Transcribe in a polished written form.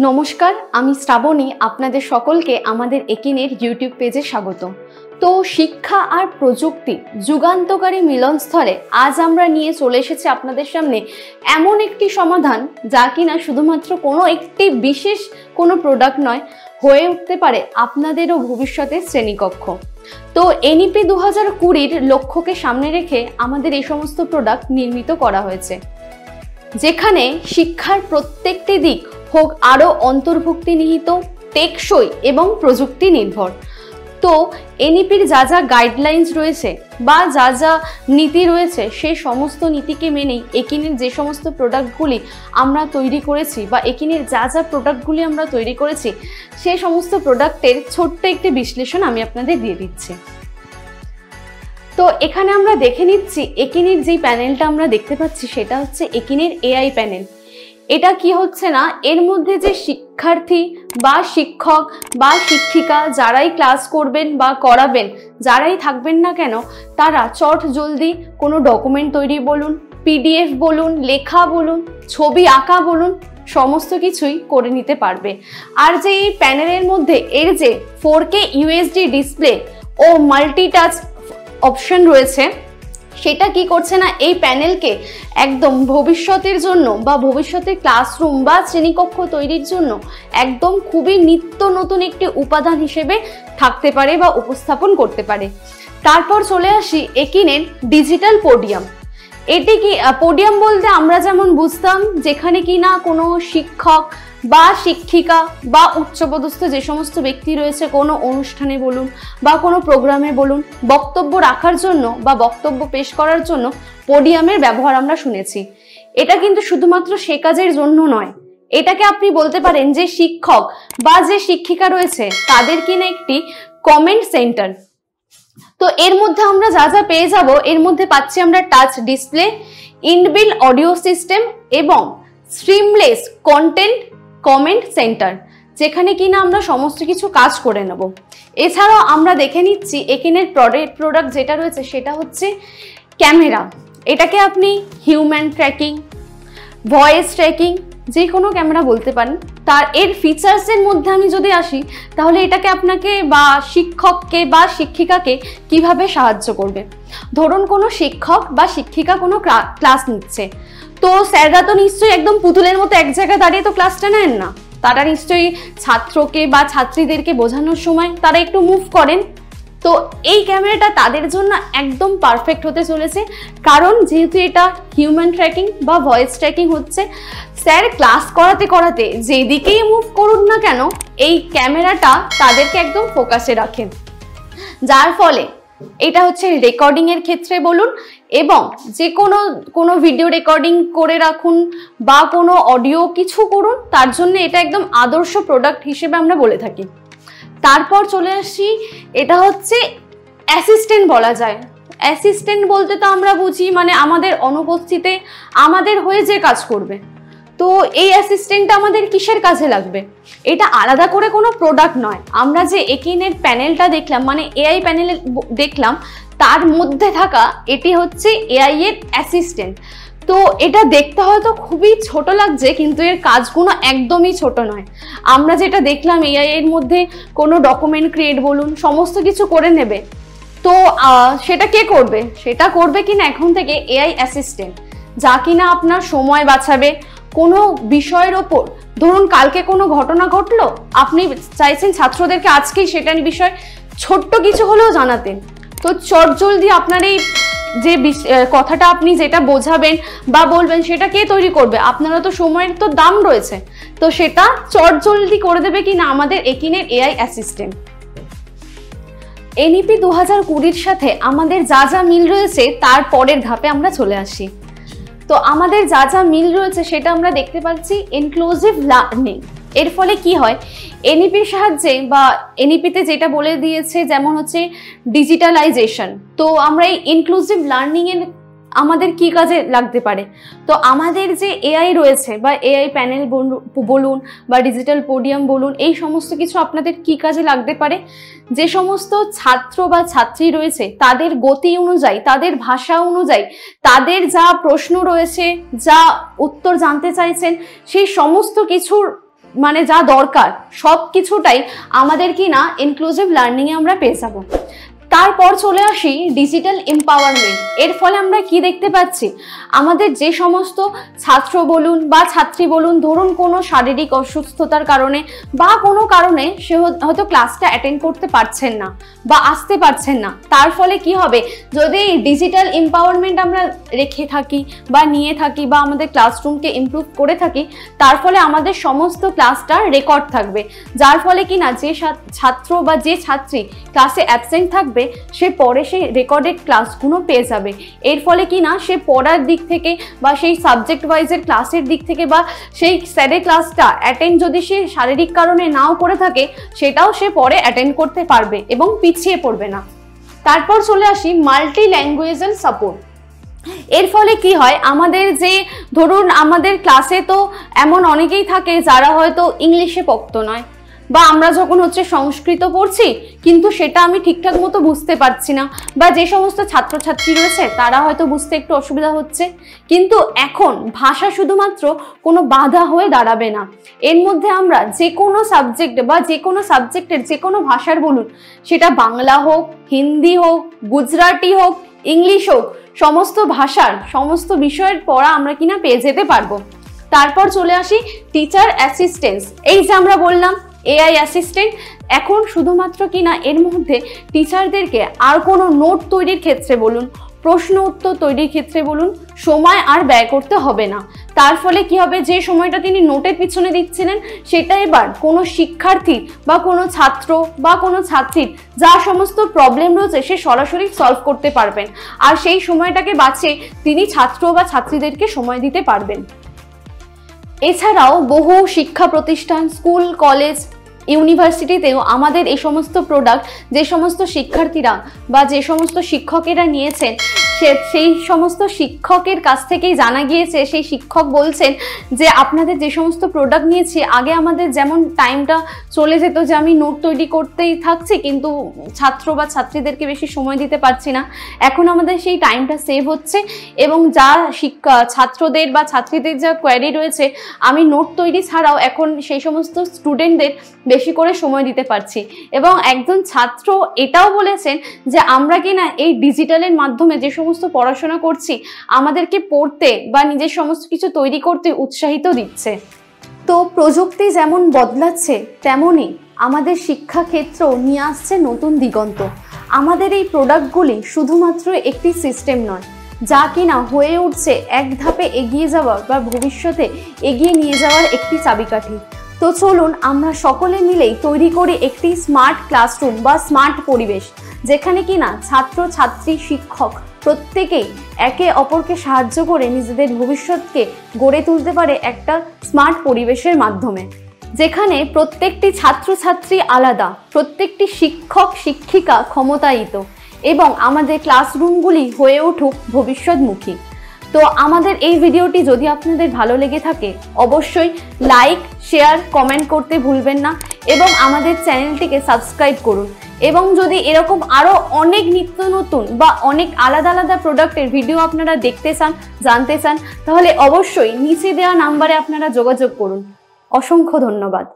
নমস্কার, আমি শ্রাবণী। আপনাদের সকলকে আমাদের একিনের ইউটিউব পেজে স্বাগত। তো শিক্ষা আর প্রযুক্তি যুগান্তকারী মিলনস্থলে আজ আমরা নিয়ে চলে এসেছি আপনাদের সামনে এমন একটি সমাধান যা কিনা শুধুমাত্র কোনো একটি বিশেষ কোনো প্রোডাক্ট নয়, হয়ে উঠতে পারে আপনাদেরও ভবিষ্যতের শ্রেণীকক্ষ। তো এনইপি 2020 লক্ষ্যকে সামনে রেখে আমাদের এই সমস্ত প্রোডাক্ট নির্মিত করা হয়েছে, যেখানে শিক্ষার প্রত্যেকটি দিক হোক আরও অন্তর্ভুক্তি নিহিত, টেকসই এবং প্রযুক্তি নির্ভর। তো এনইপির যা যা গাইডলাইন্স রয়েছে বা যা যা নীতি রয়েছে সেই সমস্ত নীতিকে মেনেই একিনের যে সমস্ত প্রোডাক্টগুলি আমরা তৈরি করেছি বা একিনের যা যা প্রোডাক্টগুলি আমরা তৈরি করেছি সেই সমস্ত প্রোডাক্টের ছোট্ট একটি বিশ্লেষণ আমি আপনাদের দিয়ে দিচ্ছি। তো এখানে আমরা দেখে নিচ্ছি একিনের যেই প্যানেলটা আমরা দেখতে পাচ্ছি সেটা হচ্ছে একিনের এআই প্যানেল। এটা কি হচ্ছে না, এর মধ্যে যে শিক্ষার্থী বা শিক্ষক বা শিক্ষিকা যারাই ক্লাস করবেন বা করাবেন, যারাই থাকবেন না কেন, তারা চট জলদি কোনো ডকুমেন্ট তৈরি বলুন, পিডিএফ বলুন, লেখা বলুন, ছবি আঁকা বলুন, সমস্ত কিছুই করে নিতে পারবে। আর যে এই প্যানেলের মধ্যে এর যে 4K UHD ডিসপ্লে ও মাল্টিটাচ অপশন রয়েছে, সেটা কি করছে না, এই প্যানেলকে একদম ভবিষ্যতের জন্য বা ভবিষ্যতের ক্লাসরুম বা শ্রেণীকক্ষ তৈরির জন্য একদম খুবই নিত্য নতুন একটি উপাদান হিসেবে থাকতে পারে বা উপস্থাপন করতে পারে। তারপর চলে আসি একিনের ডিজিটাল পোডিয়াম। এটি কি পোডিয়াম বলতে আমরা যেমন বুঝতাম যেখানে কি না কোনো শিক্ষক বা শিক্ষিকা বা উচ্চপদস্থ যে সমস্ত ব্যক্তি রয়েছে কোনো অনুষ্ঠানে বলুন বা কোনো প্রোগ্রামে বলুন, বক্তব্য রাখার জন্য বা বক্তব্য পেশ করার জন্য পোডিয়ামের ব্যবহার আমরা শুনেছি। এটা কিন্তু শুধুমাত্র সে কাজের জন্য নয়, এটাকে আপনি বলতে পারেন যে শিক্ষক বা যে শিক্ষিকা রয়েছে তাদের কিনা একটি কমেন্ট সেন্টার। তো এর মধ্যে আমরা যা যা পেয়ে যাব, এর মধ্যে পাচ্ছি আমরা touch display, inbuilt audio system এবং স্ট্রিমলেস কন্টেন্ট কমেন্ট সেন্টার, যেখানে কিনা আমরা সমস্ত কিছু কাজ করে নেব। এছাড়াও আমরা দেখে নিচ্ছি একিনের প্রোডাক্ট যেটা রয়েছে সেটা হচ্ছে ক্যামেরা। এটাকে আপনি হিউম্যান ট্র্যাকিং, ভয়েস ট্র্যাকিং, যে কোনো ক্যামেরা বলতে পারেন। তার এর ফিচার্সের মধ্যে আমি যদি আসি, তাহলে এটাকে আপনাকে বা শিক্ষককে বা শিক্ষিকাকে কিভাবে সাহায্য করবে। ধরুন কোনো শিক্ষক বা শিক্ষিকা কোনো ক্লাস নিচ্ছে, তো স্যাররা তো নিশ্চয়ই একদম পুতুলের মতো এক জায়গায় দাঁড়িয়ে তো ক্লাসটা নেন না, তারা নিশ্চয়ই ছাত্রকে বা ছাত্রীদেরকে বোঝানোর সময় তারা একটু মুভ করেন। তো এই ক্যামেরাটা তাদের জন্য একদম পারফেক্ট হতে চলেছে, কারণ যেহেতু এটা হিউম্যান ট্র্যাকিং বা ভয়েস ট্র্যাকিং হচ্ছে, স্যার ক্লাস করাতে করাতে যেদিকেই মুভ করুন না কেন এই ক্যামেরাটা তাদেরকে একদম ফোকাসে রাখে, যার ফলে এটা হচ্ছে রেকর্ডিং এর ক্ষেত্রে বলুন এবং যে কোনো ভিডিও রেকর্ডিং করে রাখুন বা কোনো অডিও কিছু করুন, তার জন্য এটা একদম আদর্শ প্রোডাক্ট হিসেবে আমরা বলে থাকি। তারপর চলে আসি, এটা হচ্ছে অ্যাসিস্ট্যান্ট বলা যায়। অ্যাসিস্ট্যান্ট বলতে তো আমরা বুঝি মানে আমাদের অনুপস্থিতিতে আমাদের হয়ে যে কাজ করবে। তো এই অ্যাসিস্ট্যান্টটা আমাদের কিসের কাজে লাগবে? এটা আলাদা করে কোনো প্রোডাক্ট নয়, আমরা যে একিনের প্যানেলটা দেখলাম মানে এআই প্যানেল দেখলাম, তার মধ্যে থাকা এটি হচ্ছে এআই এর অ্যাসিস্ট্যান্ট। তো এটা দেখতে হয়তো খুবই ছোট লাগছে, কিন্তু এর কাজগুলো একদমই ছোট নয়। আমরা যেটা দেখলাম এআই এর মধ্যে কোনো ডকুমেন্ট ক্রিয়েট বলুন, সমস্ত কিছু করে নেবে। তো সেটা কে করবে? সেটা করবে কিনা এখন থেকে এআই অ্যাসিস্ট্যান্ট, যা কিনা আপনার সময় বাঁচাবে। কোনো বিষয়ের ওপর ধরুন কালকে কোনো ঘটনা ঘটলো, আপনি চাইছেন ছাত্রদেরকে আজকেই সেটা বিষয় ছোট্ট কিছু হলেও জানাতেন, তো চটজলদি আপনার এই যে কথাটা আপনি যেটা বোঝাবেন বা বলবেন সেটা কে তৈরি করবে? আপনারা তো সময়ের তো দাম রয়েছে, তো সেটা চটজলদি করে দেবে কিনা আমাদের একিনের এআই অ্যাসিস্ট্যান্ট। এনইপি 2020 সাথে আমাদের যা যা মিল রয়েছে তার পরের ধাপে আমরা চলে আসি। তো আমাদের যা যা মিল রয়েছে সেটা আমরা দেখতে পাচ্ছি ইনক্লুসিভ লার্নিং। এর ফলে কি হয়, এনইপির সাহায্যে বা এনইপিতে যেটা বলে দিয়েছে যেমন হচ্ছে ডিজিটালাইজেশন, তো আমরা এই ইনক্লুসিভ লার্নিং এর আমাদের কি কাজে লাগতে পারে? তো আমাদের যে এআই রয়েছে বা এআই প্যানেল বলুন বা ডিজিটাল পোডিয়াম বলুন, এই সমস্ত কিছু আপনাদের কি কাজে লাগতে পারে? যে সমস্ত ছাত্র বা ছাত্রী রয়েছে তাদের গতি অনুযায়ী, তাদের ভাষা অনুযায়ী, তাদের যা প্রশ্ন রয়েছে, যা উত্তর জানতে চাইছেন, সেই সমস্ত কিছুর মানে যা দরকার সব কিছুটাই আমাদের কি না ইনক্লুসিভ লার্নিংয়ে আমরা পেয়ে যাবো। তারপর চলে আসি ডিজিটাল এম্পাওয়ারমেন্ট। এর ফলে আমরা কি দেখতে পাচ্ছি, আমাদের যে সমস্ত ছাত্র বলুন বা ছাত্রী বলুন, ধরুন কোনো শারীরিক অসুস্থতার কারণে বা কোনো কারণে সে হয়তো ক্লাসটা অ্যাটেন্ড করতে পারছেন না বা আসতে পারছেন না, তার ফলে কি হবে, যদি ডিজিটাল এম্পাওয়ারমেন্ট আমরা রেখে থাকি বা নিয়ে থাকি বা আমাদের ক্লাসরুমকে ইমপ্রুভ করে থাকি, তার ফলে আমাদের সমস্ত ক্লাসটার রেকর্ড থাকবে, যার ফলে কি না যে ছাত্র বা যে ছাত্রী ক্লাসে অ্যাবসেন্ট থাকবে সে পরে সেই রেকর্ডেড ক্লাসগুলো পেয়ে যাবে। এর ফলে কি না সে পড়ার দিক থেকে বা সেই সাবজেক্ট ওয়াইজের ক্লাসের দিক থেকে বা সেই স্যারের ক্লাসটা অ্যাটেন্ড যদি সে শারীরিক কারণে নাও করে থাকে, সেটাও সে পরে অ্যাটেন্ড করতে পারবে এবং পিছিয়ে পড়বে না। তারপর চলে আসি মাল্টি ল্যাঙ্গুয়েজাল সাপোর্ট। এর ফলে কি হয়, আমাদের যে ধরুন আমাদের ক্লাসে তো এমন অনেকেই থাকে যারা হয়তো ইংলিশে পোক্ত নয়, বা আমরা যখন হচ্ছে সংস্কৃত পড়ছি কিন্তু সেটা আমি ঠিকঠাক মতো বুঝতে পারছি না, বা যে সমস্ত ছাত্রছাত্রী রয়েছে তারা হয়তো বুঝতে একটু অসুবিধা হচ্ছে। কিন্তু এখন ভাষা শুধুমাত্র কোনো বাধা হয়ে দাঁড়াবে না। এর মধ্যে আমরা যে কোনো সাবজেক্ট বা যে কোনো সাবজেক্টের যে কোনো ভাষার বলুন, সেটা বাংলা হোক, হিন্দি হোক, গুজরাটি হোক, ইংলিশ হোক, সমস্ত ভাষার সমস্ত বিষয়ের পড়া আমরা কিনা পেয়ে যেতে পারবো। তারপর চলে আসি টিচার অ্যাসিস্ট্যান্স। এই যে আমরা বললাম এআই অ্যাসিস্ট্যান্ট, এখন শুধুমাত্র কিনা এর মধ্যে টিচারদেরকে আর কোনো নোট তৈরির ক্ষেত্রে বলুন, প্রশ্ন উত্তর তৈরির ক্ষেত্রে বলুন, সময় আর ব্যয় করতে হবে না। তার ফলে কি হবে, যে সময়টা তিনি নোটের পিছনে দিচ্ছিলেন সেটা এবার কোনো শিক্ষার্থী বা কোনো ছাত্র বা কোনো ছাত্রীর যা সমস্ত প্রবলেম রয়েছে সে সরাসরি সলভ করতে পারবেন, আর সেই সময়টাকে বাঁচিয়ে তিনি ছাত্র বা ছাত্রীদেরকে সময় দিতে পারবেন। এছাড়াও বহু শিক্ষা প্রতিষ্ঠান, স্কুল, কলেজ, ইউনিভার্সিটিতেও আমাদের এই সমস্ত প্রোডাক্ট যে সমস্ত শিক্ষার্থীরা বা যে সমস্ত শিক্ষকেরা নিয়েছেন সেই সমস্ত শিক্ষকের কাছ থেকেই জানা গিয়েছে, সেই শিক্ষক বলছেন যে আপনাদের যে সমস্ত প্রোডাক্ট নিয়েছি, আগে আমাদের যেমন টাইমটা চলে যেত যে আমি নোট তৈরি করতেই থাকছি কিন্তু ছাত্র বা ছাত্রীদেরকে বেশি সময় দিতে পারছি না, এখন আমাদের সেই টাইমটা সেভ হচ্ছে এবং যা ছাত্রদের বা ছাত্রীদের যা কোয়ারি রয়েছে আমি নোট তৈরি ছাড়াও এখন সেই সমস্ত স্টুডেন্টদের বেশি করে সময় দিতে পারছি। এবং একজন ছাত্র এটাও বলেছেন যে আমরা কিনা এই ডিজিটালের মাধ্যমে যে সমস্ত পড়াশোনা করছি আমাদেরকে পড়তে বা নিজের সমস্ত কিছু তৈরি করতে উৎসাহিত দিচ্ছে। তো প্রযুক্তি যেমন বদলাচ্ছে তেমনই আমাদের শিক্ষাক্ষেত্র নিয়ে আসছে নতুন দিগন্ত। আমাদের এই প্রোডাক্টগুলি শুধুমাত্র একটি সিস্টেম নয়, যা কিনা হয়ে উঠছে এক ধাপে এগিয়ে যাওয়ার বা ভবিষ্যতে এগিয়ে নিয়ে যাওয়ার একটি চাবিকাঠি। তো চলুন আমরা সকলে মিলেই তৈরি করি একটি স্মার্ট ক্লাসরুম বা স্মার্ট পরিবেশ, যেখানে কিনা ছাত্র, ছাত্রী, শিক্ষক প্রত্যেকেই একে অপরকে সাহায্য করে নিজেদের ভবিষ্যৎকে গড়ে তুলতে পারে একটা স্মার্ট পরিবেশের মাধ্যমে, যেখানে প্রত্যেকটি ছাত্রছাত্রী আলাদা, প্রত্যেকটি শিক্ষক শিক্ষিকা ক্ষমতায়িত এবং আমাদের ক্লাসরুমগুলি হয়ে উঠুক ভবিষ্যৎমুখী। তো আমাদের এই ভিডিওটি যদি আপনাদের ভালো লেগে থাকে অবশ্যই লাইক, শেয়ার, কমেন্ট করতে ভুলবেন না এবং আমাদের চ্যানেলটিকে সাবস্ক্রাইব করুন। এবং যদি এরকম আরও অনেক নিত্য নতুন বা অনেক আলাদা আলাদা প্রোডাক্টের ভিডিও আপনারা দেখতে চান, জানতে চান, তাহলে অবশ্যই নিচে দেওয়া নাম্বারে আপনারা যোগাযোগ করুন। অসংখ্য ধন্যবাদ।